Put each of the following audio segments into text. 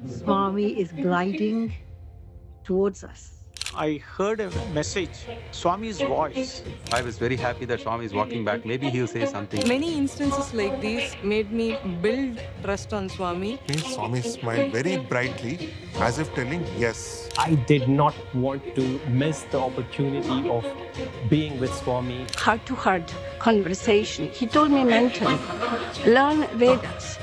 Swami is gliding towards us. I heard a message, Swami's voice. I was very happy that Swami is walking back. Maybe he'll say something. Many instances like these made me build trust on Swami. Swami smiled very brightly, as if telling, yes. I did not want to miss the opportunity of being with Swami. Heart-to-heart conversation. He told me mentally, learn Vedas.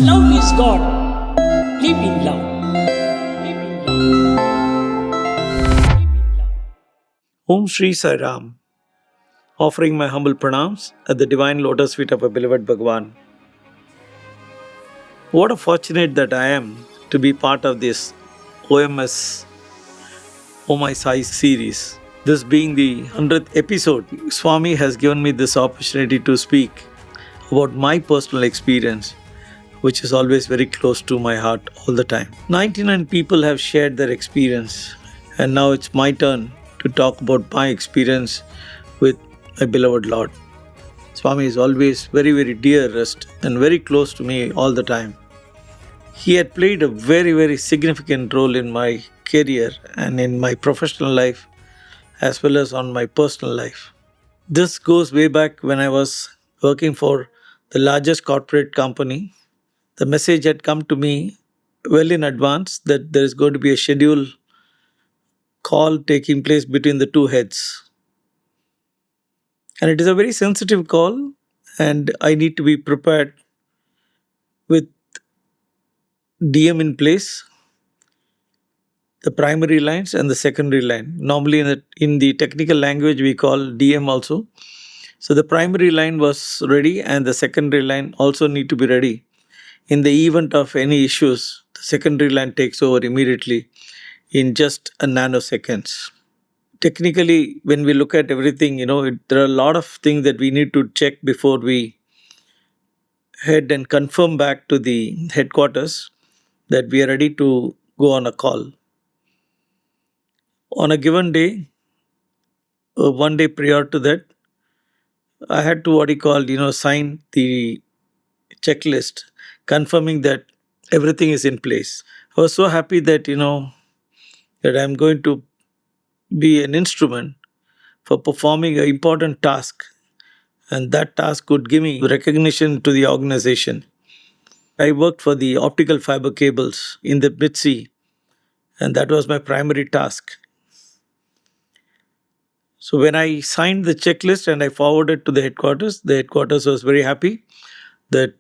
Love is God. Live in love. Live in love. Live in love. Om Shri Sai Ram. Offering my humble pranams at the divine lotus feet of our beloved Bhagawan. What a fortunate that I am to be part of this OMS, Oh My Sai series. This being the 100th episode, Swami has given me this opportunity to speak about my personal experience, which is always very close to my heart all the time. 99 people have shared their experience, and now it's my turn to talk about my experience with my beloved Lord. Swami is always very, very dearest and very close to me all the time. He had played a very, very significant role in my career and in my professional life, as well as on my personal life. This goes way back when I was working for the largest corporate company. The message had come to me well in advance that there is going to be a schedule call taking place between the two heads. And it is a very sensitive call, and I need to be prepared with DM in place, the primary lines and the secondary line. Normally in the technical language we call DM also. So the primary line was ready and the secondary line also need to be ready. In the event of any issues, the secondary line takes over immediately in just a nanoseconds. Technically, when we look at everything, there are a lot of things that we need to check before we head and confirm back to the headquarters that we are ready to go on a call. On a given day, one day prior to that, I had to sign the checklist confirming that everything is in place. I was so happy that that I'm going to be an instrument for performing an important task, and that task could give me recognition to the organization. I worked for the optical fiber cables in the mid-sea, and that was my primary task. So when I signed the checklist and I forwarded to the headquarters was very happy that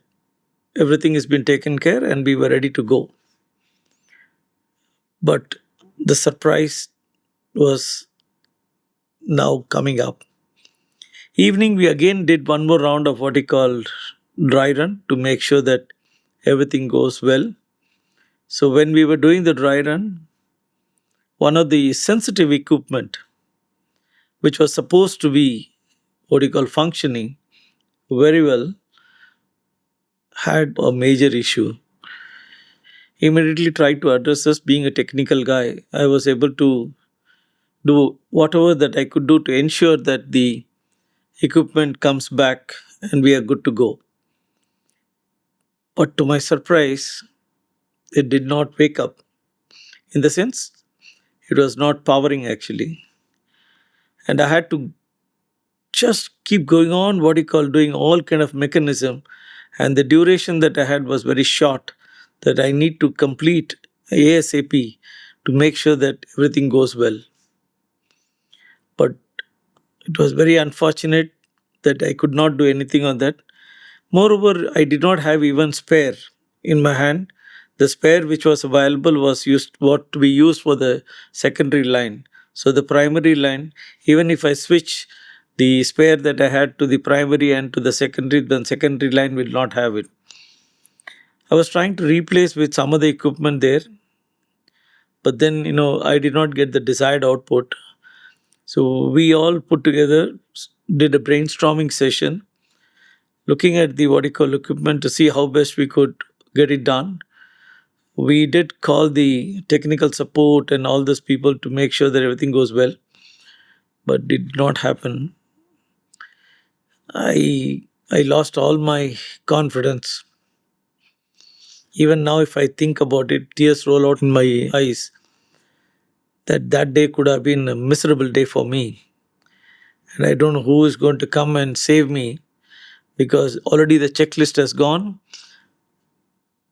everything has been taken care and we were ready to go. But the surprise was now coming up. Evening, we again did one more round of what he called dry run to make sure that everything goes well. So when we were doing the dry run, one of the sensitive equipment, which was supposed to be functioning very well, had a major issue. Immediately tried to address this. Being a technical guy, I was able to do whatever that I could do to ensure that the equipment comes back and we are good to go. But to my surprise, it did not wake up. In the sense, it was not powering actually. And I had to just keep going on doing all kind of mechanism. And the duration that I had was very short, that I need to complete ASAP to make sure that everything goes well. But it was very unfortunate that I could not do anything on that. Moreover, I did not have even spare in my hand. The spare which was available was what we used for the secondary line. So the primary line, even if I switch the spare that I had to the primary and to the secondary, then secondary line will not have it. I was trying to replace with some of the equipment there, but then I did not get the desired output. So we all put together, did a brainstorming session, looking at the equipment to see how best we could get it done. We did call the technical support and all those people to make sure that everything goes well, but it did not happen. I lost all my confidence. Even now, if I think about it, tears roll out in my eyes. That day could have been a miserable day for me, and I don't know who is going to come and save me, because already the checklist has gone,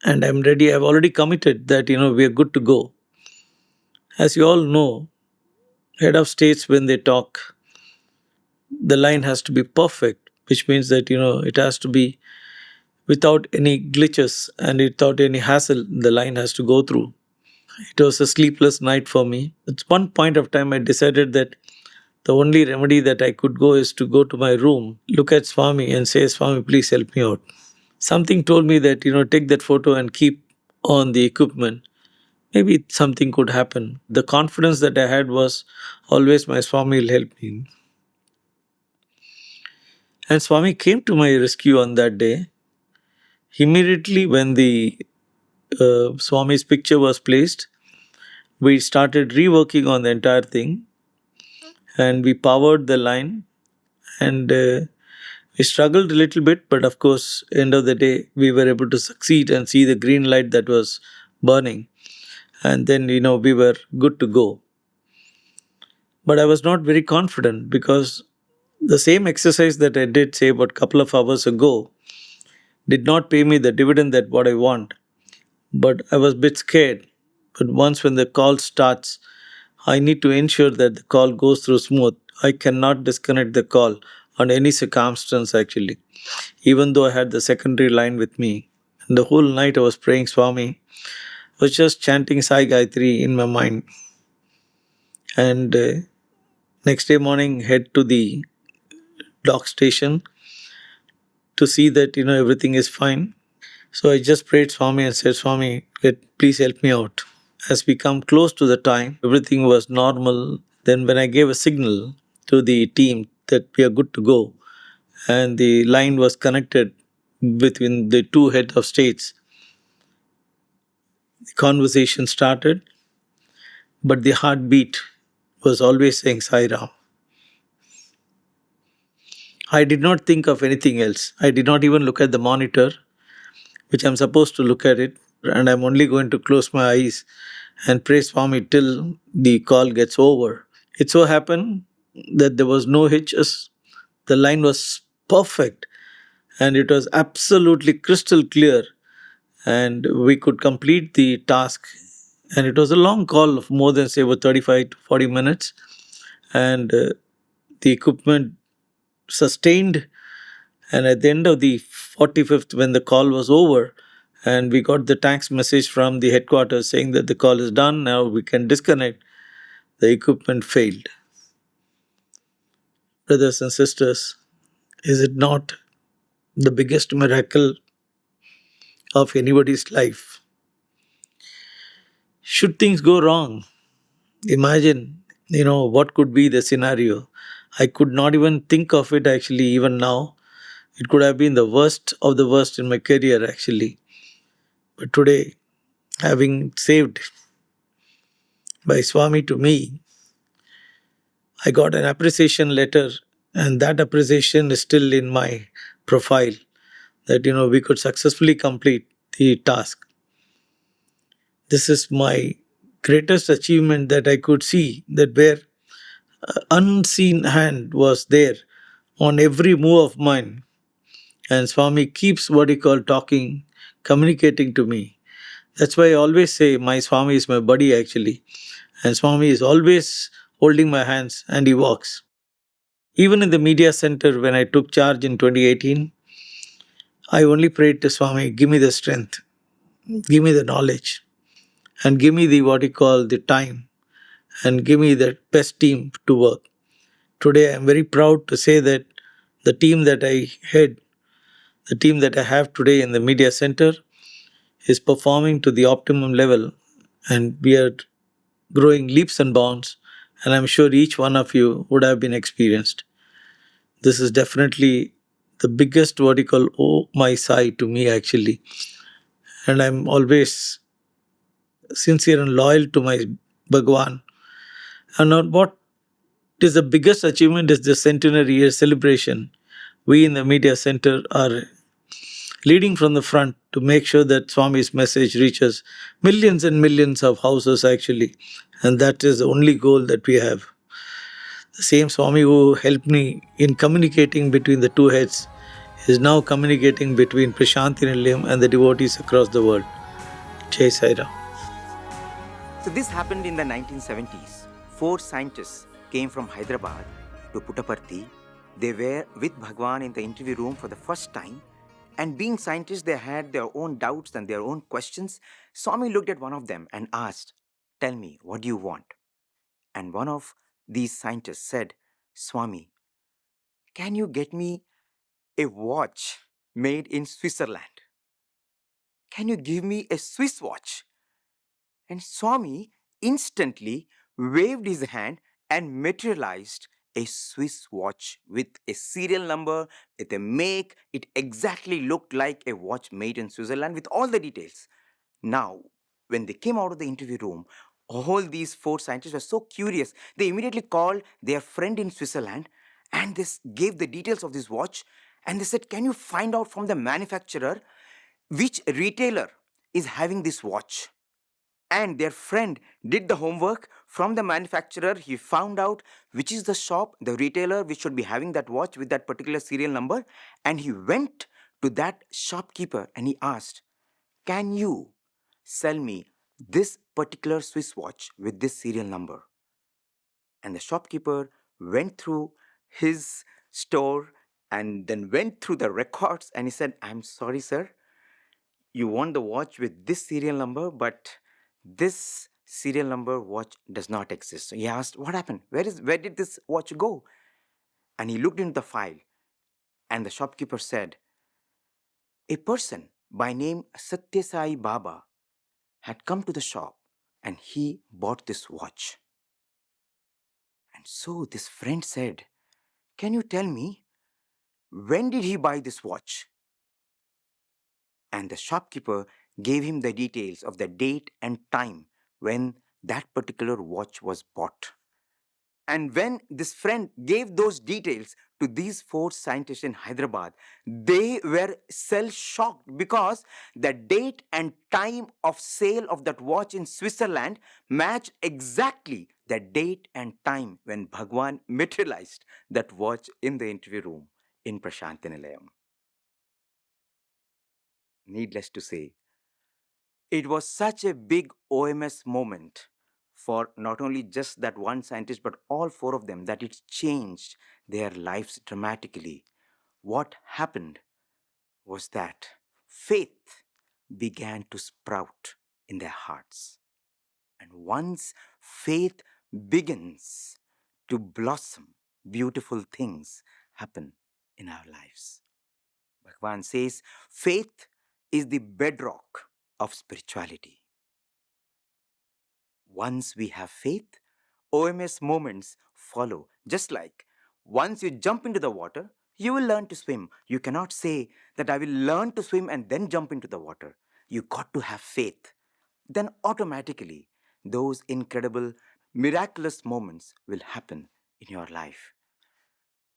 and I'm ready. I've already committed that we are good to go. As you all know, head of states, when they talk, the line has to be perfect, which means that it has to be without any glitches and without any hassle. The line has to go through. It was a sleepless night for me. At one point of time, I decided that the only remedy that I could go is to go to my room, look at Swami and say, Swami, please help me out. Something told me that take that photo and keep on the equipment. Maybe something could happen. The confidence that I had was always my Swami will help me. And Swami came to my rescue on that day. Immediately when the Swami's picture was placed, we started reworking on the entire thing, and we powered the line, and we struggled a little bit, but of course, end of the day, we were able to succeed and see the green light that was burning, and then we were good to go. But I was not very confident, because the same exercise that I did, say, about a couple of hours ago, did not pay me the dividend that what I want. But I was a bit scared. But once when the call starts, I need to ensure that the call goes through smooth. I cannot disconnect the call on any circumstance, actually, even though I had the secondary line with me. And the whole night I was praying Swami, was just chanting Sai Gayatri in my mind. And next day morning, head to the dock station to see that everything is fine. So I just prayed Swami and said, Swami, please help me out. As we come close to the time, everything was normal. Then when I gave a signal to the team that we are good to go, and the line was connected between the two heads of states, the conversation started, but the heartbeat was always saying Sai Ram. I did not think of anything else. I did not even look at the monitor, which I'm supposed to look at it, and I'm only going to close my eyes and pray Swami till the call gets over. It so happened that there was no hitches. The line was perfect, and it was absolutely crystal clear, and we could complete the task. And it was a long call of more than, say, about 35 to 40 minutes, and the equipment sustained. And at the end of the 45th, when the call was over, and we got the thanks message from the headquarters saying that the call is done, now we can disconnect, the equipment failed. Brothers and sisters, is it not the biggest miracle of anybody's life? Should things go wrong, imagine, what could be the scenario. I could not even think of it, actually, even now. It could have been the worst of the worst in my career, actually. But today, having saved by Swami to me, I got an appreciation letter, and that appreciation is still in my profile, that we could successfully complete the task. This is my greatest achievement, that I could see that where unseen hand was there on every move of mine, and Swami keeps what he call talking, communicating to me. That's why I always say my Swami is my buddy, actually, and Swami is always holding my hands and he walks. Even in the media center, when I took charge in 2018, I only prayed to Swami, give me the strength, give me the knowledge, and give me the what you call the time, and give me the best team to work. Today, I am very proud to say that the team that I head, the team that I have today in the media center, is performing to the optimum level, and we are growing leaps and bounds, and I'm sure each one of you would have been experienced. This is definitely the biggest what you call oh my sai to me, actually, and I'm always sincere and loyal to my Bhagawan. And what is the biggest achievement is the centenary year celebration. We in the media center are leading from the front to make sure that Swami's message reaches millions and millions of houses actually. And that is the only goal that we have. The same Swami who helped me in communicating between the two heads is now communicating between Prasanthi Nilayam and the devotees across the world. Jai Sai Ram. So this happened in the 1970s. 4 scientists came from Hyderabad to Puttaparthi. They were with Bhagawan in the interview room for the first time. And being scientists, they had their own doubts and their own questions. Swami looked at one of them and asked, "Tell me, what do you want?" And one of these scientists said, "Swami, can you get me a watch made in Switzerland? Can you give me a Swiss watch?" And Swami instantly waved his hand and materialized a Swiss watch with a serial number, with a make. It exactly looked like a watch made in Switzerland with all the details. Now, when they came out of the interview room, all these 4 scientists were so curious. They immediately called their friend in Switzerland and this gave the details of this watch. And they said, "Can you find out from the manufacturer which retailer is having this watch?" And their friend did the homework from the manufacturer. He found out which is the shop, the retailer which should be having that watch with that particular serial number. And he went to that shopkeeper and he asked, "Can you sell me this particular Swiss watch with this serial number?" And the shopkeeper went through his store and then went through the records and he said, "I'm sorry, sir. You want the watch with this serial number, but this serial number watch does not exist." So he asked, "What happened? Where did this watch go?" And he looked into the file and the shopkeeper said, "A person by name Sathya Sai Baba had come to the shop and he bought this watch." And so this friend said, "Can you tell me, when did he buy this watch?" And the shopkeeper gave him the details of the date and time when that particular watch was bought. And when this friend gave those details to these 4 scientists in Hyderabad, they were shocked because the date and time of sale of that watch in Switzerland matched exactly the date and time when Bhagawan materialized that watch in the interview room in Prasanthi Nilayam. Needless to say, it was such a big OMS moment for not only just that one scientist, but all 4 of them, that it changed their lives dramatically. What happened was that faith began to sprout in their hearts. And once faith begins to blossom, beautiful things happen in our lives. Bhagavan says faith is the bedrock of spirituality. Once we have faith, OMS moments follow. Just like once you jump into the water, you will learn to swim. You cannot say that I will learn to swim and then jump into the water. You got to have faith. Then automatically, those incredible, miraculous moments will happen in your life.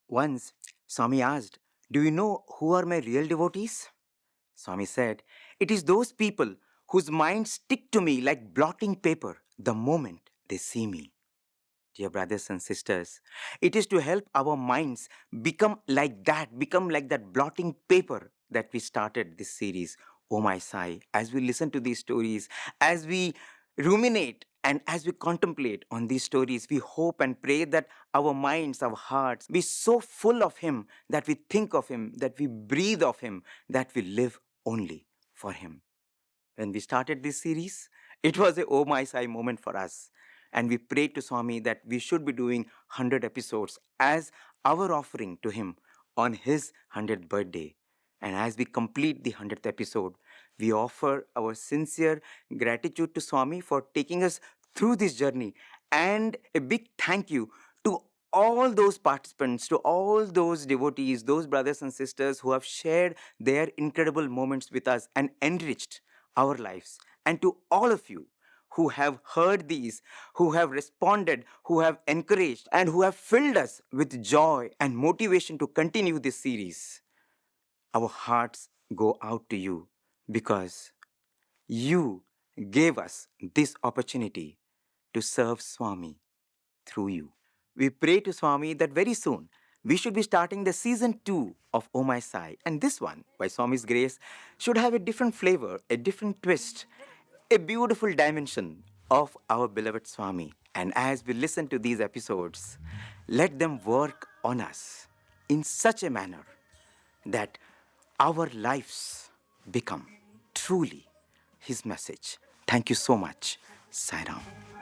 Once, Swami asked, "Do you know who are my real devotees?" Swami said, "It is those people whose minds stick to me like blotting paper the moment they see me." Dear brothers and sisters, it is to help our minds become like that blotting paper that we started this series, Oh My Sai. As we listen to these stories, as we ruminate and as we contemplate on these stories, we hope and pray that our minds, our hearts be so full of Him, that we think of Him, that we breathe of Him, that we live only for Him. When we started this series, it was a oh my sai moment for us. And we prayed to Swami that we should be doing 100 episodes as our offering to him on his 100th birthday. And as we complete the 100th episode, we offer our sincere gratitude to Swami for taking us through this journey. And a big thank you to all those participants, to all those devotees, those brothers and sisters who have shared their incredible moments with us and enriched our lives. And to all of you who have heard these, who have responded, who have encouraged, and who have filled us with joy and motivation to continue this series. Our hearts go out to you because you gave us this opportunity to serve Swami through you. We pray to Swami that very soon we should be starting the season 2 of Oh My Sai, and this one, by Swami's grace, should have a different flavor, a different twist, a beautiful dimension of our beloved Swami. And as we listen to these episodes, let them work on us in such a manner that our lives become truly His message. Thank you so much. Sai Ram.